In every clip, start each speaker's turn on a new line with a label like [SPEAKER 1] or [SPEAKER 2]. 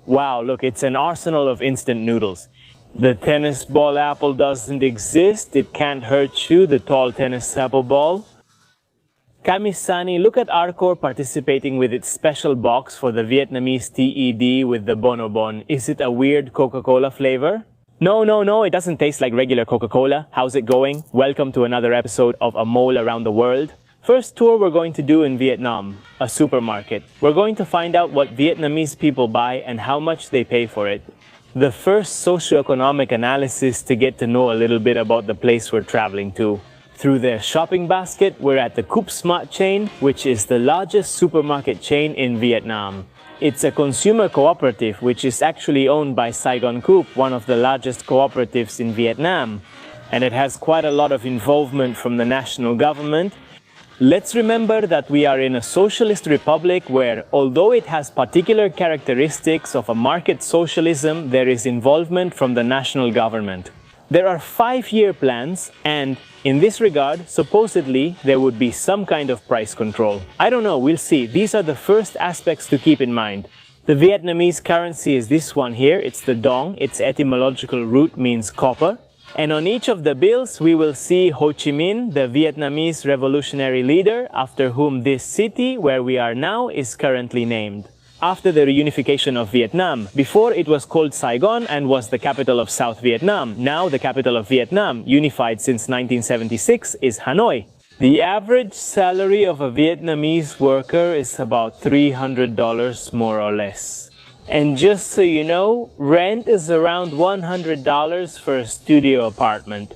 [SPEAKER 1] Wow, look, it's an arsenal of instant noodles. The tennis ball apple doesn't exist. It can't hurt you, the tall tennis apple ball. Kamisani, look at Arcor participating with its special box for the Vietnamese TED with the bonobon. Is it a weird Coca-Cola flavor? No, it doesn't taste like regular Coca-Cola. How's it going? Welcome to another episode of A Mole Around the World. First tour we're going to do in Vietnam, a supermarket. We're going to find out what Vietnamese people buy and how much they pay for it. The first socioeconomic analysis to get to know a little bit about the place we're traveling to. Through their shopping basket, we're at the Coop Smart chain, which is the largest supermarket chain in Vietnam. It's a consumer cooperative, which is actually owned by Saigon Coop, one of the largest cooperatives in Vietnam. And it has quite a lot of involvement from the national government. Let's remember that we are in a socialist republic where, although it has particular characteristics of a market socialism, there is involvement from the national government. There are 5-year plans, and in this regard, supposedly, there would be some kind of price control. I don't know, we'll see. These are the first aspects to keep in mind. The Vietnamese currency is this one here. It's the dong. Its etymological root means copper. And on each of the bills, we will see Ho Chi Minh, the Vietnamese revolutionary leader, after whom this city, where we are now, is currently named. After the reunification of Vietnam, before it was called Saigon and was the capital of South Vietnam. Now the capital of Vietnam, unified since 1976, is Hanoi. The average salary of a Vietnamese worker is about $300 more or less. And just so you know, rent is around $100 for a studio apartment.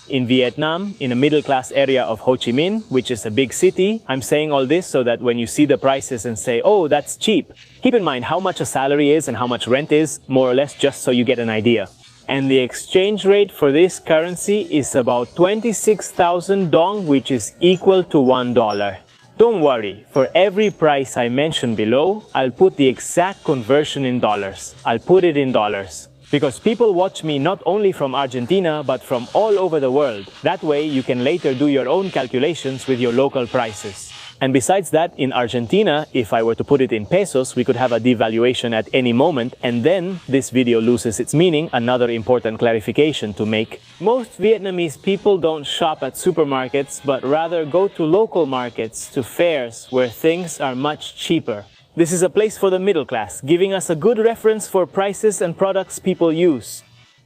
[SPEAKER 1] In Vietnam, in a middle-class area of Ho Chi Minh, which is a big city, I'm saying all this so that when you see the prices and say, oh, that's cheap, keep in mind how much a salary is and how much rent is, more or less, just so you get an idea. And the exchange rate for this currency is about 26,000 dong, which is equal to $1. Don't worry, for every price I mention below, I'll put the exact conversion in dollars. I'll put it in dollars. Because people watch me not only from Argentina, but from all over the world. That way, you can later do your own calculations with your local prices. And besides that, in Argentina, if I were to put it in pesos, we could have a devaluation at any moment, and then this video loses its meaning. Another important clarification to make. Most Vietnamese people don't shop at supermarkets, but rather go to local markets, to fairs, where things are much cheaper. This is a place for the middle class, giving us a good reference for prices and products people use.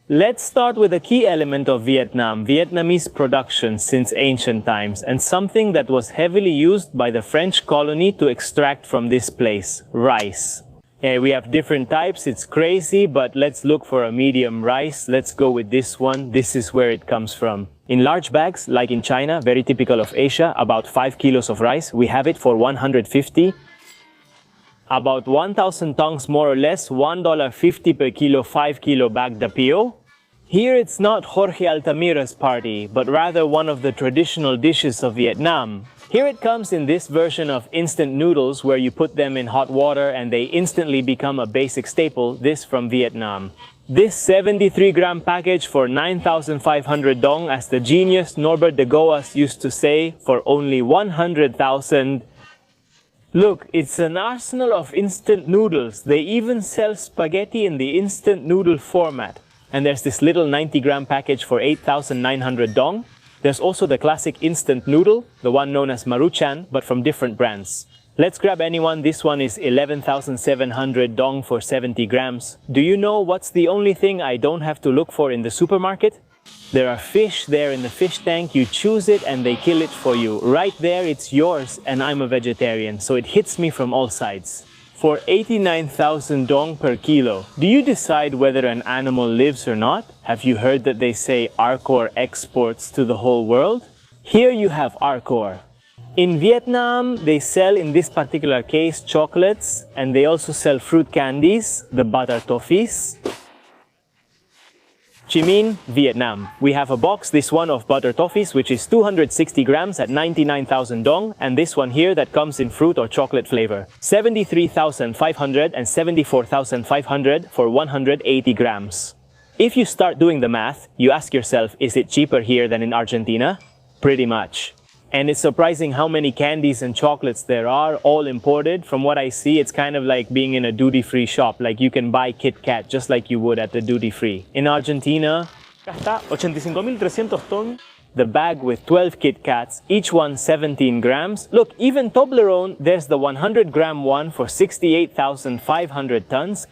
[SPEAKER 1] Let's start with a key element of Vietnam, Vietnamese production since ancient times, and something that was heavily used by the French colony to extract from this place, rice. We have different types, it's crazy, but let's look for a medium rice. Let's go with this one. This is where it comes from. In large bags, like in China, very typical of Asia, about 5 kilos of rice. We have it for 150. About 1,000 tongs more or less, $1.50 per kilo, 5 kilo bag de pio. Here it's not Jorge Altamira's party, but rather one of the traditional dishes of Vietnam. Here it comes in this version of instant noodles where you put them in hot water and they instantly become a basic staple, this from Vietnam. This 73-gram package for 9,500 dong, as the genius Norbert de Goas used to say, for only 100,000. Look, it's an arsenal of instant noodles. They even sell spaghetti in the instant noodle format. And there's this little 90-gram package for 8,900 dong. There's also the classic instant noodle, the one known as Maruchan, but from different brands. Let's grab anyone. This one is 11,700 dong for 70 grams. Do you know what's the only thing I don't have to look for in the supermarket? There are fish there in the fish tank. You choose it and they kill it for you. Right there, it's yours, and I'm a vegetarian, so it hits me from all sides. For 89,000 dong per kilo, do you decide whether an animal lives or not? Have you heard that they say Arcor exports to the whole world? Here you have Arcor. In Vietnam, they sell, in this particular case, chocolates, and they also sell fruit candies, the butter toffees. Chi Minh, Vietnam. We have a box, this one of butter toffees, which is 260 grams at 99,000 dong, and this one here that comes in fruit or chocolate flavor. 73,500 and 74,500 for 180 grams. If you start doing the math, you ask yourself, is it cheaper here than in Argentina? Pretty much. And it's surprising how many candies and chocolates there are, all imported. From what I see, it's kind of like being in a duty-free shop. Like you can buy Kit Kat just like you would at the duty-free. In Argentina, gasta 85,300 ton. The bag with 12 Kit Kats, each one 17 grams. Look, even Toblerone, there's the 100-gram one for 68,500 tons.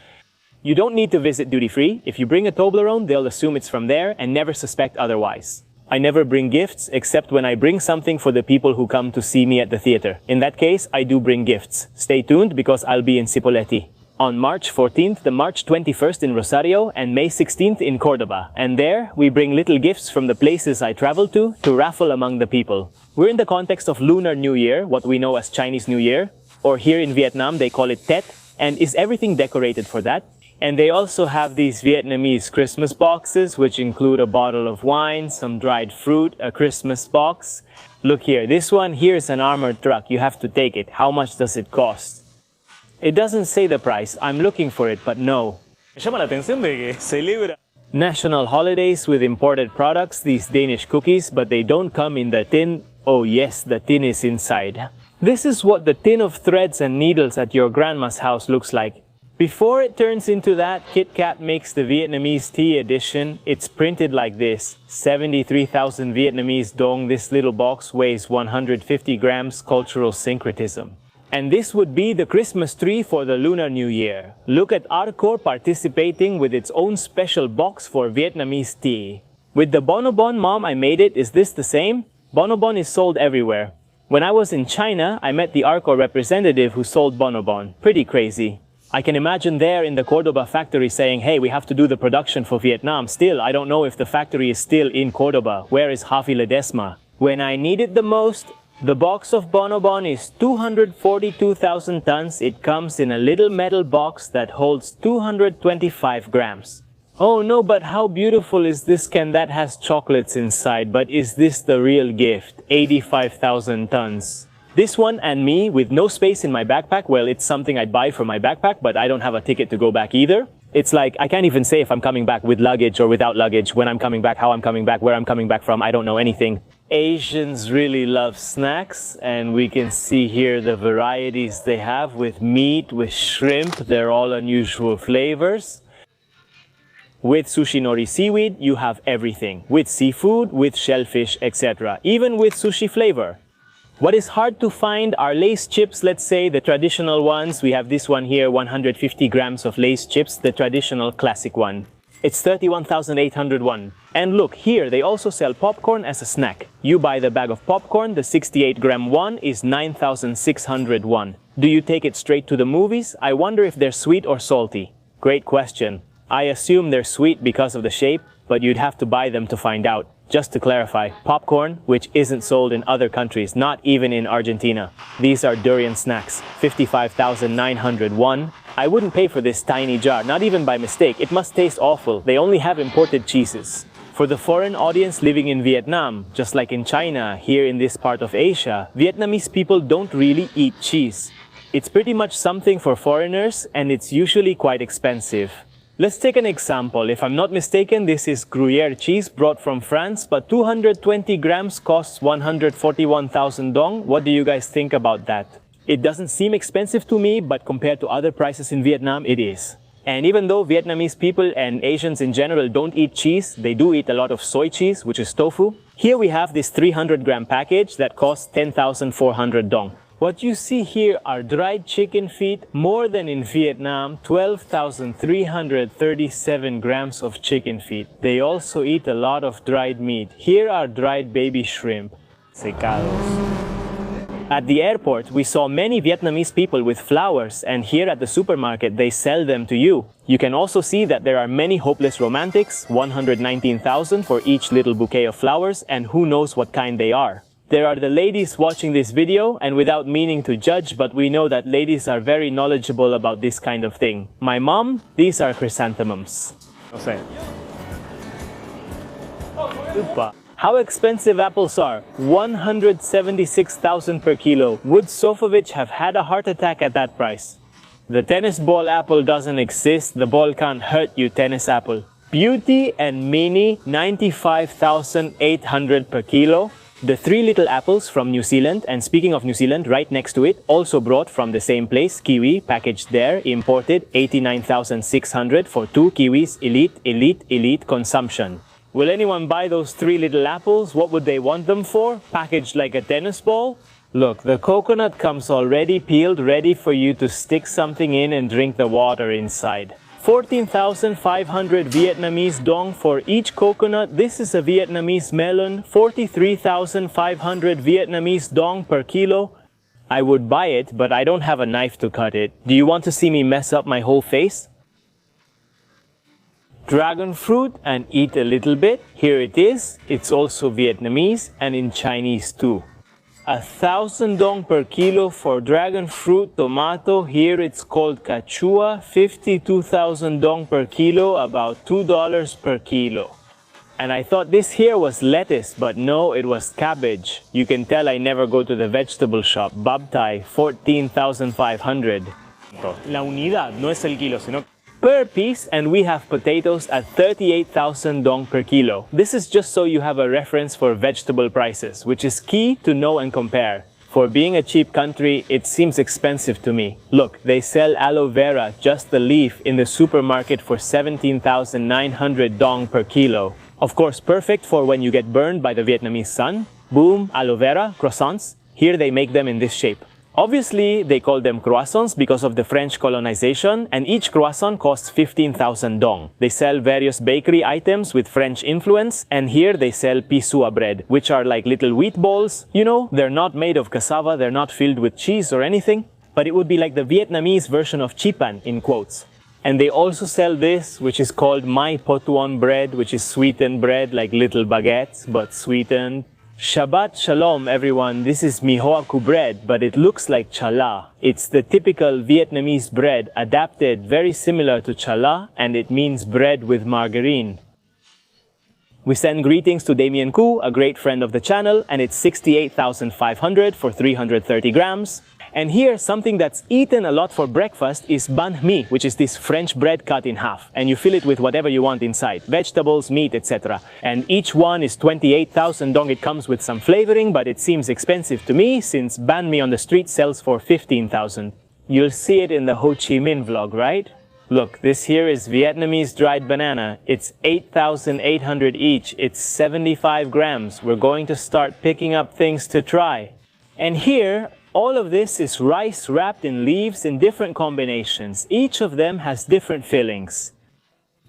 [SPEAKER 1] You don't need to visit duty-free. If you bring a Toblerone, they'll assume it's from there and never suspect otherwise. I never bring gifts except when I bring something for the people who come to see me at the theater. In that case, I do bring gifts. Stay tuned because I'll be in Cipolletti on March 14th, the March 21st in Rosario, and May 16th in Cordoba. And there, we bring little gifts from the places I travel to raffle among the people. We're in the context of Lunar New Year, what we know as Chinese New Year, or here in Vietnam, they call it Tet. And is everything decorated for that? And they also have these Vietnamese Christmas boxes, which include a bottle of wine, some dried fruit, a Christmas box. Look here, this one here is an armored truck. You have to take it. How much does it cost? It doesn't say the price. I'm looking for it, but no. Me llama la atención de que celebra national holidays with imported products, these Danish cookies, but they don't come in the tin. Oh yes, the tin is inside. This is what the tin of threads and needles at your grandma's house looks like. Before it turns into that, Kit Kat makes the Vietnamese tea edition. It's printed like this. 73,000 Vietnamese dong. This little box weighs 150 grams, cultural syncretism. And this would be the Christmas tree for the Lunar New Year. Look at Arcor participating with its own special box for Vietnamese tea. With the Bonobon, Mom, I made it. Is this the same? Bonobon is sold everywhere. When I was in China, I met the Arcor representative who sold Bonobon. Pretty crazy. I can imagine there in the Cordoba factory saying, hey, we have to do the production for Vietnam. Still, I don't know if the factory is still in Cordoba. Where is Javi Ledesma? When I need it the most, the box of Bonobon is 242,000 tons. It comes in a little metal box that holds 225 grams. Oh no, but how beautiful is this can that has chocolates inside? But is this the real gift? 85,000 tons. This one and me with no space in my backpack, well, it's something I'd buy for my backpack, but I don't have a ticket to go back either. It's like, I can't even say if I'm coming back with luggage or without luggage, when I'm coming back, how I'm coming back, where I'm coming back from, I don't know anything. Asians really love snacks, and we can see here the varieties they have with meat, with shrimp, they're all unusual flavors. With sushi nori seaweed, you have everything. With seafood, with shellfish, etc. Even with sushi flavor. What is hard to find are Lay's chips, let's say, the traditional ones. We have this one here, 150 grams of Lay's chips, the traditional classic one. It's 31,801. And look, here they also sell popcorn as a snack. You buy the bag of popcorn, the 68-gram one is 9,601. Do you take it straight to the movies? I wonder if they're sweet or salty. Great question. I assume they're sweet because of the shape, but you'd have to buy them to find out. Just to clarify, popcorn, which isn't sold in other countries, not even in Argentina. These are durian snacks, 55,901. I wouldn't pay for this tiny jar, not even by mistake. It must taste awful. They only have imported cheeses. For the foreign audience living in Vietnam, just like in China, here in this part of Asia, Vietnamese people don't really eat cheese. It's pretty much something for foreigners, and it's usually quite expensive. Let's take an example. If I'm not mistaken, this is Gruyere cheese brought from France, but 220 grams costs 141,000 dong. What do you guys think about that? It doesn't seem expensive to me, but compared to other prices in Vietnam, it is. And even though Vietnamese people and Asians in general don't eat cheese, they do eat a lot of soy cheese, which is tofu. Here we have this 300-gram package that costs 10,400 dong. What you see here are dried chicken feet, more than in Vietnam, 12,337 grams of chicken feet. They also eat a lot of dried meat. Here are dried baby shrimp, secados. At the airport, we saw many Vietnamese people with flowers, and here at the supermarket, they sell them to you. You can also see that there are many hopeless romantics, 119,000 for each little bouquet of flowers, and who knows what kind they are. There are the ladies watching this video, and without meaning to judge, but we know that ladies are very knowledgeable about this kind of thing. My mom, these are chrysanthemums. No sé. How expensive apples are? 176,000 per kilo. Would Sofovich have had a heart attack at that price? The tennis ball apple doesn't exist. The ball can't hurt you, tennis apple. Beauty and Mini, 95,800 per kilo. The three little apples from New Zealand, and speaking of New Zealand, right next to it, also brought from the same place, kiwi, packaged there, imported, 89,600 for 2 kiwis, elite consumption. Will anyone buy those three little apples? What would they want them for? Packaged like a tennis ball? Look, the coconut comes already peeled, ready for you to stick something in and drink the water inside. 14,500 Vietnamese dong for each coconut. This is a Vietnamese melon, 43,500 Vietnamese dong per kilo. I would buy it, but I don't have a knife to cut it. Do you want to see me mess up my whole face? Dragon fruit and eat a little bit. Here it is. It's also Vietnamese and in Chinese too. 1,000 dong per kilo for dragon fruit, tomato. Here it's called cachua, 52,000 dong per kilo, about $2 per kilo. And I thought this here was lettuce, but no, it was cabbage. You can tell I never go to the vegetable shop. Bab Thai, 14,500. La unidad no es el kilo, sino per piece, and we have potatoes at 38,000 dong per kilo. This is just so you have a reference for vegetable prices, which is key to know and compare. For being a cheap country, it seems expensive to me. Look, they sell aloe vera, just the leaf, in the supermarket for 17,900 dong per kilo. Of course, perfect for when you get burned by the Vietnamese sun. Boom, aloe vera, croissants. Here they make them in this shape. Obviously, they call them croissants because of the French colonization, and each croissant costs 15,000 dong. They sell various bakery items with French influence, and here they sell pisua bread, which are like little wheat balls. You know, they're not made of cassava, they're not filled with cheese or anything, but it would be like the Vietnamese version of chipan, in quotes. And they also sell this, which is called mai potuon bread, which is sweetened bread, like little baguettes, but sweetened. Shabbat Shalom, everyone. This is mihoaku bread, but it looks like chala. It's the typical Vietnamese bread, adapted very similar to chala, and it means bread with margarine. We send greetings to Damien Koo, a great friend of the channel, and it's 68,500 for 330 grams. And here, something that's eaten a lot for breakfast is banh mi, which is this French bread cut in half. And you fill it with whatever you want inside, vegetables, meat, etc. And each one is 28,000 dong. It comes with some flavoring, but it seems expensive to me since banh mi on the street sells for 15,000. You'll see it in the Ho Chi Minh vlog, right? Look, this here is Vietnamese dried banana. It's 8,800 each. It's 75 grams. We're going to start picking up things to try. And here, all of this is rice wrapped in leaves in different combinations. Each of them has different fillings.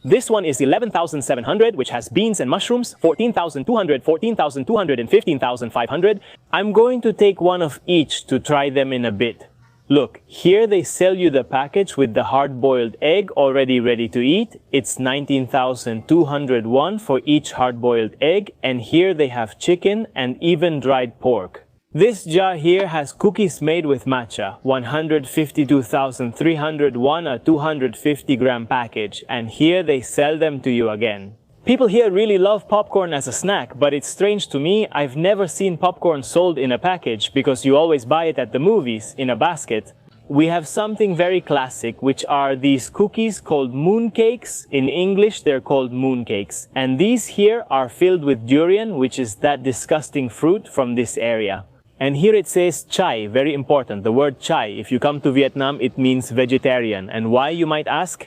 [SPEAKER 1] This one is 11,700, which has beans and mushrooms, 14,200, 14,200, and 15,500. I'm going to take one of each to try them in a bit. Look, here they sell you the package with the hard-boiled egg already ready to eat. It's 19,200 won for each hard-boiled egg, and here they have chicken and even dried pork. This jar here has cookies made with matcha, 152,300 won, a 250 gram package, and here they sell them to you again. People here really love popcorn as a snack, but it's strange to me, I've never seen popcorn sold in a package because you always buy it at the movies in a basket. We have something very classic, which are these cookies called mooncakes. In English, they're called mooncakes. And these here are filled with durian, which is that disgusting fruit from this area. And here it says chai, very important, the word chai. If you come to Vietnam, it means vegetarian. And why, you might ask?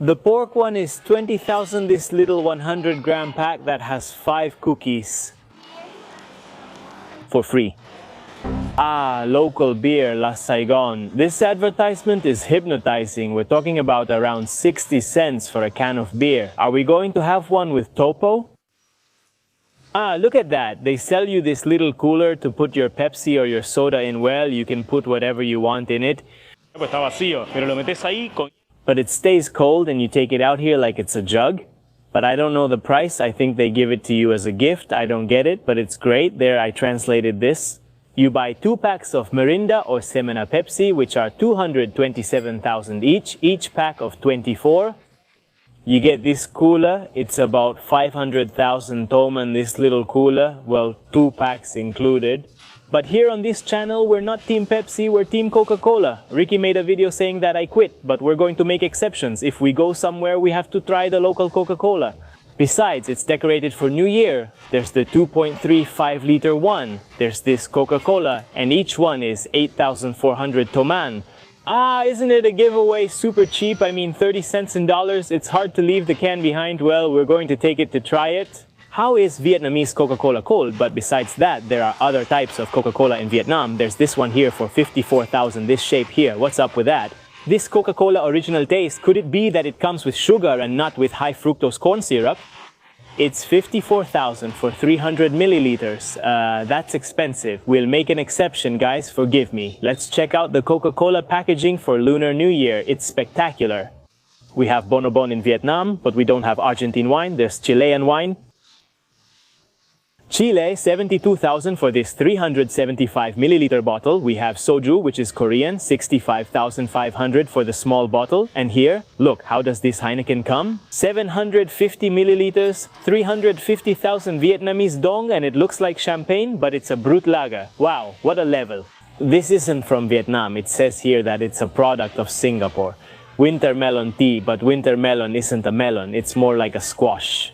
[SPEAKER 1] The pork one is 20,000, this little 100 gram pack that has 5 cookies for free. Ah, local beer, La Saigon. This advertisement is hypnotizing. We're talking about around 60 cents for a can of beer. Are we going to have one with topo? Ah, look at that. They sell you this little cooler to put your Pepsi or your soda in. Well, you can put whatever you want in it. But it stays cold and you take it out here like it's a jug. But I don't know the price. I think they give it to you as a gift. I don't get it, but it's great. There, I translated this. You buy 2 packs of Mirinda or Semena Pepsi, which are 227,000 each pack of 24. You get this cooler, it's about 500,000 toman, this little cooler, well, 2 packs included. But here on this channel, we're not Team Pepsi, we're Team Coca-Cola. Ricky made a video saying that I quit, but we're going to make exceptions. If we go somewhere, we have to try the local Coca-Cola. Besides, it's decorated for New Year. There's the 2.35 liter one. There's this Coca-Cola, and each one is 8,400 toman. Ah, isn't it a giveaway? Super cheap. I mean, 30 cents in dollars. It's hard to leave the can behind. Well, we're going to take it to try it. How is Vietnamese Coca-Cola cold? But besides that, there are other types of Coca-Cola in Vietnam. There's this one here for 54,000, this shape here. What's up with that? This Coca-Cola original taste, could it be that it comes with sugar and not with high fructose corn syrup? It's 54,000 for 300 milliliters. That's expensive. We'll make an exception, guys, forgive me. Let's check out the Coca-Cola packaging for Lunar New Year. It's spectacular. We have Bonobon in Vietnam, but we don't have Argentine wine. There's Chilean wine. Chile, 72,000 for this 375 milliliter bottle. We have soju, which is Korean, 65,500 for the small bottle. And here, look, how does this Heineken come? 750 milliliters, 350,000 Vietnamese dong, and it looks like champagne, but it's a brut lager. Wow, what a level. This isn't from Vietnam. It says here that it's a product of Singapore. Winter melon tea, but winter melon isn't a melon. It's more like a squash.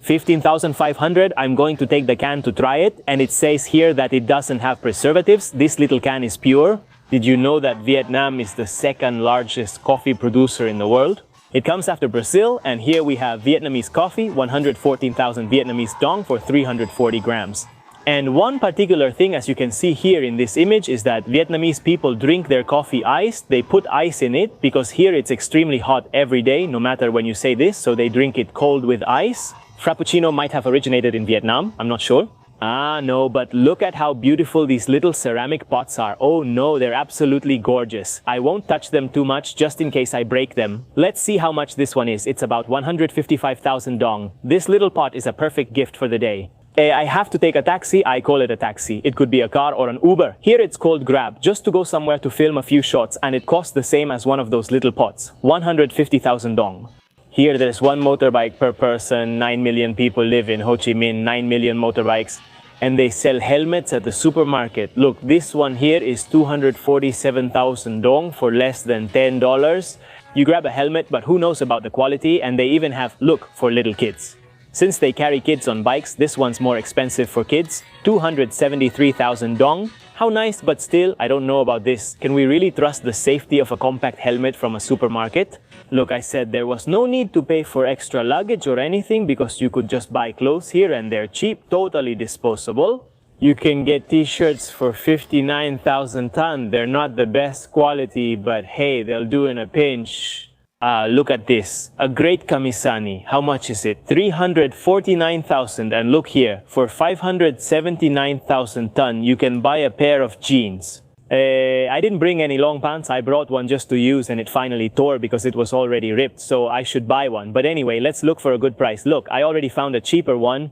[SPEAKER 1] 15,500, I'm going to take the can to try it, and it says here that it doesn't have preservatives. This little can is pure. Did you know that Vietnam is the second largest coffee producer in the world? It comes after Brazil, and here we have Vietnamese coffee, 114,000 Vietnamese dong for 340 grams. And one particular thing, as you can see here in this image, is that Vietnamese people drink their coffee iced. They put ice in it because here it's extremely hot every day, no matter when you say this, so they drink it cold with ice. Frappuccino might have originated in Vietnam, I'm not sure. Ah, no, but look at how beautiful these little ceramic pots are. Oh no, they're absolutely gorgeous. I won't touch them too much just in case I break them. Let's see how much this one is. It's about 155,000 dong. This little pot is a perfect gift for the day. I have to take a taxi, I call it a taxi. It could be a car or an Uber. Here it's called Grab, just to go somewhere to film a few shots, and it costs the same as one of those little pots. 150,000 dong. Here there's one motorbike per person. 9 million people live in Ho Chi Minh, 9 million motorbikes. And they sell helmets at the supermarket. Look, this one here is 247,000 dong for less than $10. You grab a helmet, but who knows about the quality? And they even have, look, for little kids. Since they carry kids on bikes, this one's more expensive for kids. 273,000 dong. How nice, but still, I don't know about this. Can we really trust the safety of a compact helmet from a supermarket? Look, I said there was no need to pay for extra luggage or anything because you could just buy clothes here and they're cheap, totally disposable. You can get t-shirts for 59,000 tan. They're not the best quality, but hey, they'll do in a pinch. Look at this. A great kamisani. How much is it? 349,000. And look here, for 579,000 tan, you can buy a pair of jeans. I didn't bring any long pants. I brought one just to use and it finally tore because it was already ripped. So I should buy one. But anyway, let's look for a good price. Look, I already found a cheaper one.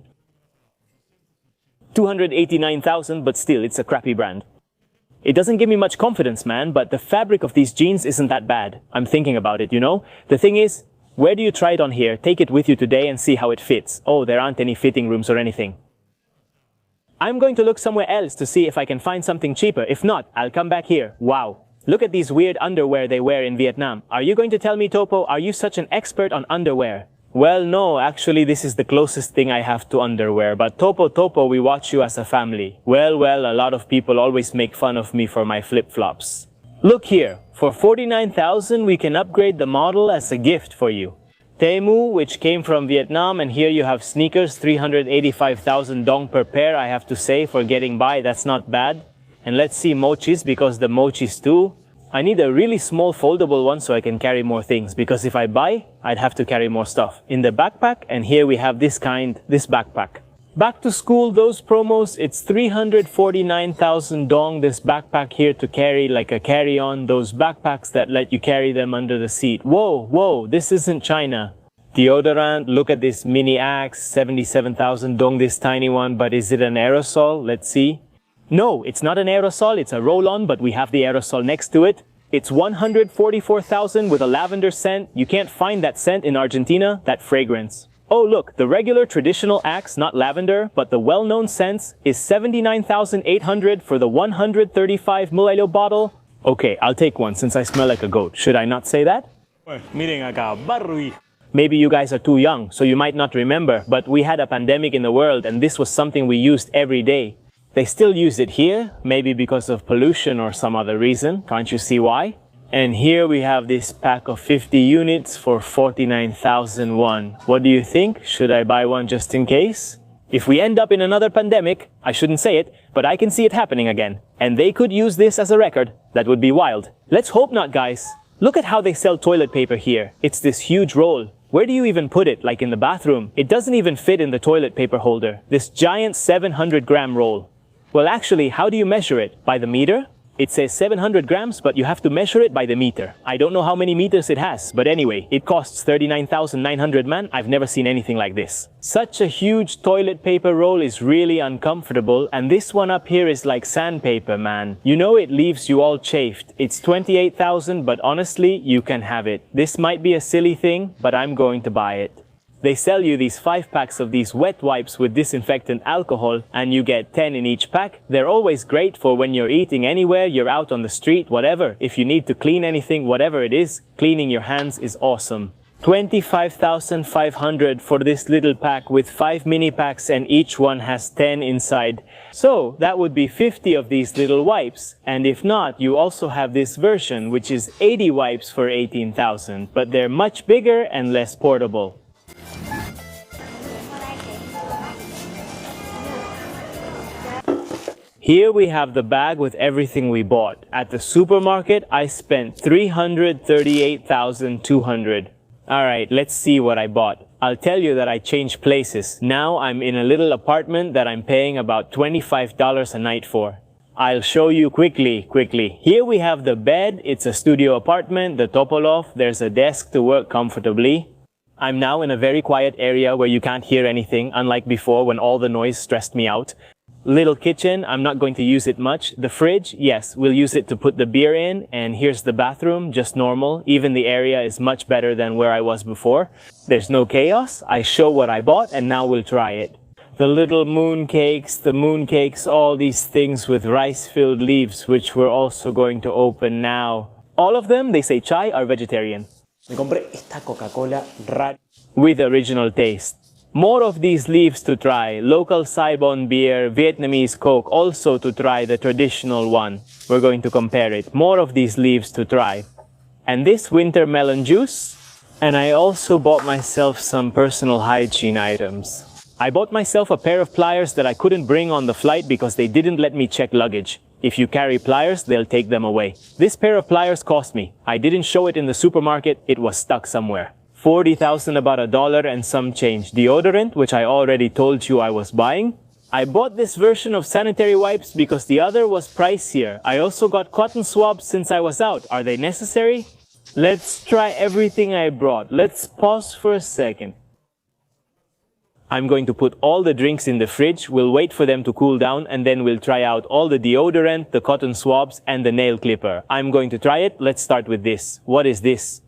[SPEAKER 1] 289,000, but still, it's a crappy brand. It doesn't give me much confidence, man, but the fabric of these jeans isn't that bad. I'm thinking about it, you know? The thing is, where do you try it on here? Take it with you today and see how it fits. Oh, there aren't any fitting rooms or anything. I'm going to look somewhere else to see if I can find something cheaper. If not, I'll come back here. Wow. Look at these weird underwear they wear in Vietnam. Are you going to tell me, Topo, are you such an expert on underwear? Well, no, actually this is the closest thing I have to underwear. But Topo, we watch you as a family. Well, a lot of people always make fun of me for my flip-flops. Look here, for 49,000 we can upgrade the model as a gift for you. Temu, which came from Vietnam, and here you have sneakers, 385,000 dong per pair, I have to say, for getting by, that's not bad. And let's see mochis, because the mochis too. I need a really small foldable one so I can carry more things, because if I buy, I'd have to carry more stuff. In the backpack, and here we have this backpack. Back to school, those promos, it's 349,000 dong, this backpack here to carry like a carry-on, those backpacks that let you carry them under the seat. Whoa, this isn't China. Deodorant, look at this mini Axe, 77,000 dong, this tiny one, but is it an aerosol? Let's see. No, it's not an aerosol, it's a roll-on, but we have the aerosol next to it. It's 144,000 with a lavender scent. You can't find that scent in Argentina, that fragrance. Oh look, the regular traditional Axe, not lavender, but the well-known scents, is 79,800 for the 135 ml bottle. Okay, I'll take one since I smell like a goat. Should I not say that? Maybe you guys are too young, so you might not remember, but we had a pandemic in the world and this was something we used every day. They still use it here, maybe because of pollution or some other reason. Can't you see why? And here we have this pack of 50 units for 49,000 won. What do you think? Should I buy one just in case? If we end up in another pandemic, I shouldn't say it, but I can see it happening again. And they could use this as a record. That would be wild. Let's hope not, guys. Look at how they sell toilet paper here. It's this huge roll. Where do you even put it? Like in the bathroom? It doesn't even fit in the toilet paper holder. This giant 700-gram roll. Well, actually, how do you measure it? By the meter? It says 700 grams, but you have to measure it by the meter. I don't know how many meters it has, but anyway, it costs 39,900 man. I've never seen anything like this. Such a huge toilet paper roll is really uncomfortable, and this one up here is like sandpaper, man. You know it leaves you all chafed. It's 28,000, but honestly, you can have it. This might be a silly thing, but I'm going to buy it. They sell you these 5 packs of these wet wipes with disinfectant alcohol, and you get 10 in each pack. They're always great for when you're eating anywhere, you're out on the street, whatever. If you need to clean anything, whatever it is, cleaning your hands is awesome. 25,500 for this little pack with 5 mini packs, and each one has 10 inside. So that would be 50 of these little wipes. And if not, you also have this version, which is 80 wipes for 18,000, but they're much bigger and less portable. Here we have the bag with everything we bought. At the supermarket, I spent 338,200. Alright, let's see what I bought. I'll tell you that I changed places. Now I'm in a little apartment that I'm paying about $25 a night for. I'll show you quickly. Here we have the bed. It's a studio apartment, the Topolov. There's a desk to work comfortably. I'm now in a very quiet area where you can't hear anything, unlike before when all the noise stressed me out. Little kitchen, I'm not going to use it much. The fridge, yes, we'll use it to put the beer in. And here's the bathroom, just normal. Even the area is much better than where I was before. There's no chaos. I show what I bought and now we'll try it. The little the mooncakes, all these things with rice-filled leaves, which we're also going to open now. All of them, they say chai, are vegetarian. Me compré esta Coca-Cola with original taste. More of these leaves to try. Local Saibon beer, Vietnamese Coke, also to try the traditional one. We're going to compare it. More of these leaves to try. And this winter melon juice. And I also bought myself some personal hygiene items. I bought myself a pair of pliers that I couldn't bring on the flight because they didn't let me check luggage. If you carry pliers, they'll take them away. This pair of pliers cost me. I didn't show it in the supermarket. It was stuck somewhere. 40,000, about $1 and some change. Deodorant, which I already told you I was buying. I bought this version of sanitary wipes because the other was pricier. I also got cotton swabs since I was out. Are they necessary? Let's try everything I brought. Let's pause for a second. I'm going to put all the drinks in the fridge. We'll wait for them to cool down and then we'll try out all the deodorant, the cotton swabs, and the nail clipper. I'm going to try it. Let's start with this. What is this?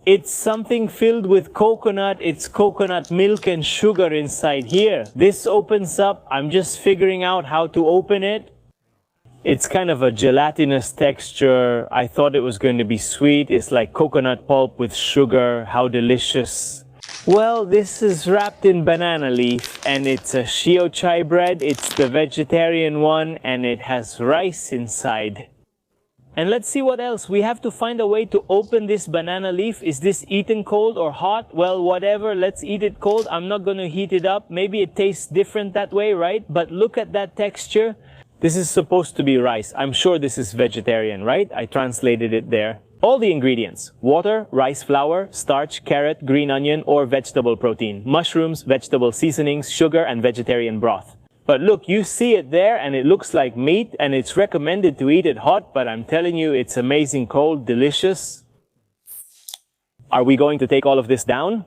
[SPEAKER 1] It's something filled with coconut. It's coconut milk and sugar inside here. This opens up. I'm just figuring out how to open it. It's kind of a gelatinous texture. I thought it was going to be sweet. It's like coconut pulp with sugar. How delicious. Well, this is wrapped in banana leaf and it's a shio chai bread. It's the vegetarian one and it has rice inside. And let's see what else. We have to find a way to open this banana leaf. Is this eaten cold or hot? Well, whatever. Let's eat it cold. I'm not going to heat it up. Maybe it tastes different that way, right? But look at that texture. This is supposed to be rice. I'm sure this is vegetarian, right? I translated it there. All the ingredients: water, rice flour, starch, carrot, green onion, or vegetable protein, mushrooms, vegetable seasonings, sugar, and vegetarian broth. But look, you see it there and it looks like meat and it's recommended to eat it hot, but I'm telling you, it's amazing cold, delicious. Are we going to take all of this down?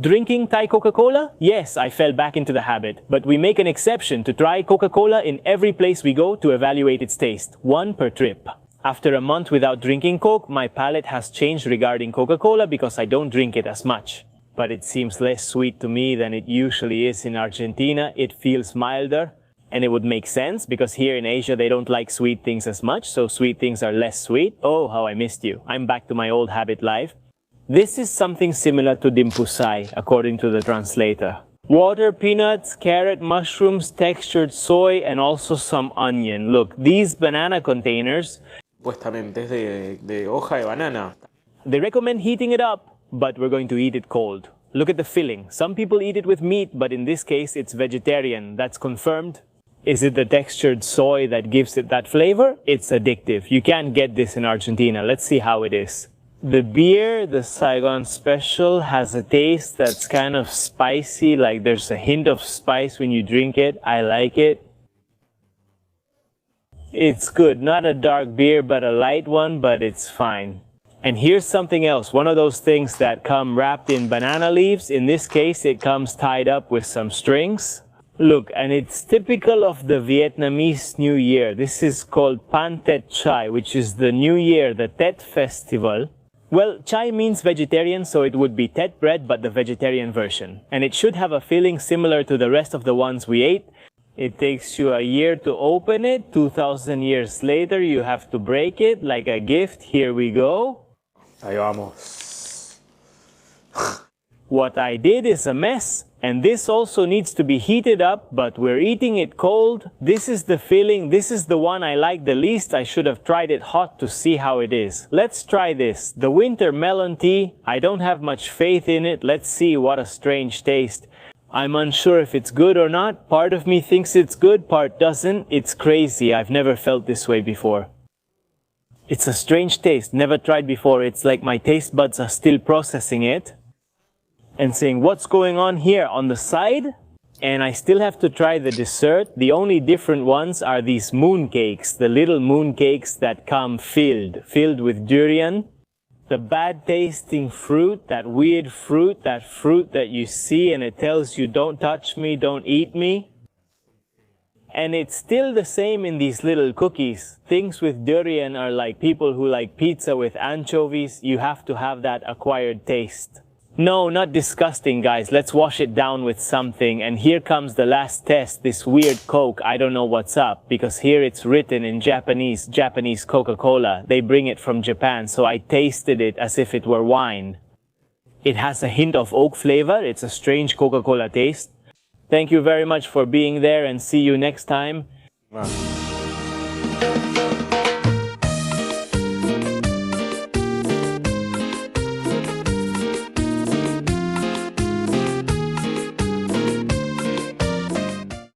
[SPEAKER 1] Drinking Thai Coca-Cola? Yes, I fell back into the habit, but we make an exception to try Coca-Cola in every place we go to evaluate its taste, 1 per trip. After a month without drinking Coke, my palate has changed regarding Coca-Cola because I don't drink it as much. But it seems less sweet to me than it usually is in Argentina. It feels milder, and it would make sense because here in Asia they don't like sweet things as much, so sweet things are less sweet. Oh, how I missed you. I'm back to my old habit life. This is something similar to dimpusay, according to the translator. Water, peanuts, carrot, mushrooms, textured soy, and also some onion. Look, these banana containers,
[SPEAKER 2] Supuestamente es de hoja de banana.
[SPEAKER 1] they recommend heating it up, but we're going to eat it cold. Look at the filling. Some people eat it with meat, but in this case, it's vegetarian. That's confirmed. Is it the textured soy that gives it that flavor? It's addictive. You can't get this in Argentina. Let's see how it is. The beer, the Saigon Special, has a taste that's kind of spicy, like there's a hint of spice when you drink it. I like it. It's good. Not a dark beer, but a light one, but it's fine. And here's something else. One of those things that come wrapped in banana leaves. In this case, it comes tied up with some strings. Look, and it's typical of the Vietnamese New Year. This is called Pan Tet Chai, which is the New Year, the Tet festival. Well, chai means vegetarian, so it would be Tet bread, but the vegetarian version. And it should have a filling similar to the rest of the ones we ate. It takes you a year to open it. 2,000 years later, you have to break it like a gift. Here we go.
[SPEAKER 2] Ahí vamos.
[SPEAKER 1] What I did is a mess, and this also needs to be heated up, but we're eating it cold. This is the filling. This is the one I like the least. I should have tried it hot to see how it is. Let's try this. The winter melon tea. I don't have much faith in it. Let's see. What a strange taste. I'm unsure if it's good or not. Part of me thinks it's good, part doesn't. It's crazy. I've never felt this way before. It's a strange taste. Never tried before. It's like my taste buds are still processing it and saying, what's going on here on the side? And I still have to try the dessert. The only different ones are these moon cakes, the little moon cakes that come filled with durian. The bad tasting fruit, that weird fruit, that fruit that you see and it tells you don't touch me, don't eat me. And it's still the same in these little cookies. Things with durian are like people who like pizza with anchovies. You have to have that acquired taste. No, not disgusting, guys. Let's wash it down with something. And here comes the last test, this weird Coke. I don't know what's up, because here it's written in Japanese Coca-Cola. They bring it from Japan, so I tasted it as if it were wine. It has a hint of oak flavor. It's a strange Coca-Cola taste. Thank you very much for being there, and see you next time.
[SPEAKER 2] Wow.